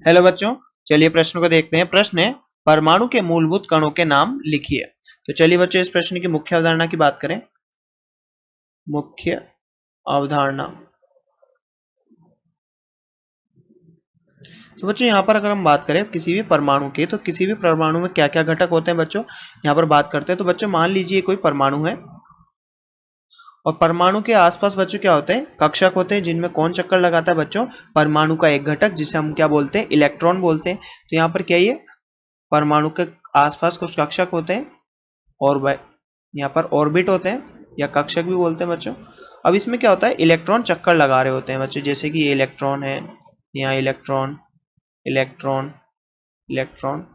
Hello बच्चों, चलिए प्रश्न को देखते हैं। प्रश्न है परमाणु के मूलभूत कणों के नाम लिखिए। तो चलिए बच्चों इस प्रश्न की मुख्य अवधारणा की बात करें। मुख्य अवधारणा। तो बच्चों यहाँ पर अगर हम बात करें किसी भी परमाणु की, तो किसी भी परमाणु में क्या क्या घटक होते हैं बच्चों, यहाँ पर बात करते हैं। तो बच्चों मान लीजिए कोई परमाणु है और परमाणु के आसपास बच्चों क्या होते हैं, कक्षक होते हैं, जिनमें कौन चक्कर लगाता है बच्चों, परमाणु का एक घटक, जिसे हम क्या बोलते हैं, इलेक्ट्रॉन बोलते हैं। तो यहाँ पर क्या, ये परमाणु के आसपास कुछ कक्षक होते हैं और यहाँ पर ऑर्बिट होते हैं या कक्षक भी बोलते हैं बच्चों। अब इसमें क्या होता है, इलेक्ट्रॉन चक्कर लगा रहे होते हैं बच्चों, जैसे कि ये इलेक्ट्रॉन है, यहाँ इलेक्ट्रॉन, इलेक्ट्रॉन, इलेक्ट्रॉन,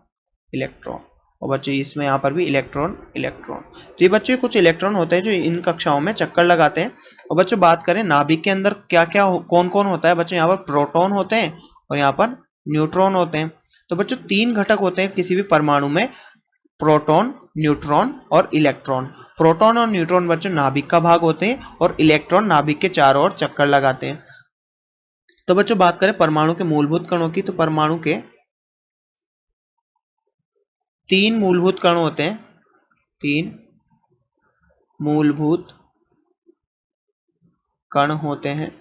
इलेक्ट्रॉन, और बच्चों इसमें यहाँ पर भी इलेक्ट्रॉन, इलेक्ट्रॉन। तो ये बच्चों कुछ इलेक्ट्रॉन होते हैं जो इन कक्षाओं में चक्कर लगाते हैं। और बच्चों बात करें नाभिक के अंदर क्या क्या कौन कौन होता है बच्चों, यहाँ पर प्रोटॉन होते हैं और यहाँ पर न्यूट्रॉन होते हैं। तो बच्चों तीन घटक होते हैं किसी भी परमाणु में, प्रोटॉन, न्यूट्रॉन और इलेक्ट्रॉन। प्रोटॉन और न्यूट्रॉन बच्चों नाभिक का भाग होते हैं और इलेक्ट्रॉन नाभिक के चारों ओर चक्कर लगाते हैं। तो बच्चों बात करें परमाणु के मूलभूत कणों की, तो परमाणु के तीन मूलभूत कण होते हैं, तीन मूलभूत कण होते हैं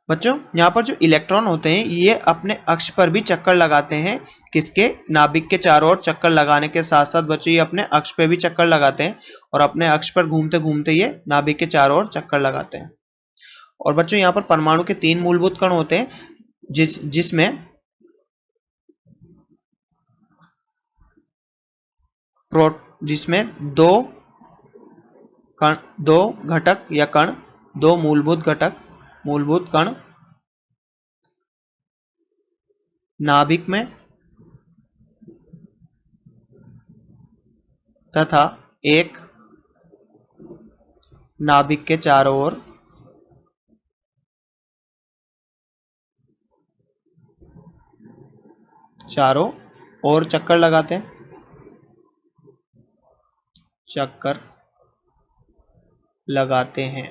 बच्चों। यहाँ पर जो इलेक्ट्रॉन होते हैं ये अपने अक्ष पर भी चक्कर लगाते हैं, किसके, नाभिक के चारों ओर चक्कर लगाने के साथ साथ बच्चों ये अपने अक्ष पे भी चक्कर लगाते हैं और अपने अक्ष पर घूमते घूमते ये नाभिक के चारों ओर चक्कर लगाते हैं। और बच्चों यहाँ पर परमाणु के तीन मूलभूत कण होते हैं, जिसमें दो घटक या कण, दो मूलभूत घटक, मूलभूत कण नाभिक में तथा एक नाभिक के चारों ओर चक्कर लगाते हैं, चक्कर लगाते हैं।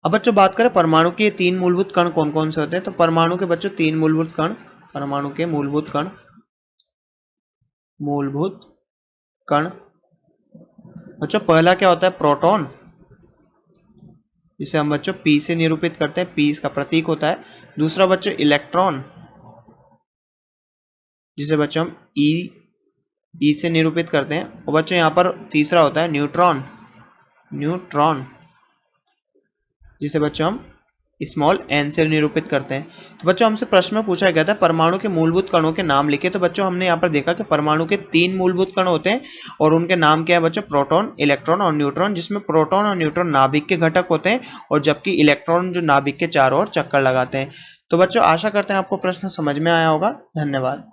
अब बच्चों बात करें परमाणु के तीन मूलभूत कण कौन कौन से होते हैं। तो परमाणु के बच्चों तीन मूलभूत कण, परमाणु के मूलभूत कण बच्चों पहला क्या होता है, प्रोटॉन, जिसे हम बच्चों P से निरूपित करते हैं, P इसका प्रतीक होता है। दूसरा बच्चों इलेक्ट्रॉन, जिसे बच्चों हम E से निरूपित करते हैं। और बच्चों यहाँ पर तीसरा होता है न्यूट्रॉन, जिसे बच्चों हम स्मॉल n से निरूपित करते हैं। तो बच्चों हमसे प्रश्न में पूछा गया था परमाणु के मूलभूत कणों के नाम लिखे। तो बच्चों हमने यहाँ पर देखा कि परमाणु के तीन मूलभूत कण होते हैं और उनके नाम क्या है बच्चों, प्रोटॉन, इलेक्ट्रॉन और न्यूट्रॉन, जिसमें प्रोटॉन और न्यूट्रॉन नाभिक के घटक होते हैं और जबकि इलेक्ट्रॉन जो नाभिक के चारों ओर चक्कर लगाते हैं। तो बच्चों आशा करते हैं आपको प्रश्न समझ में आया होगा। धन्यवाद।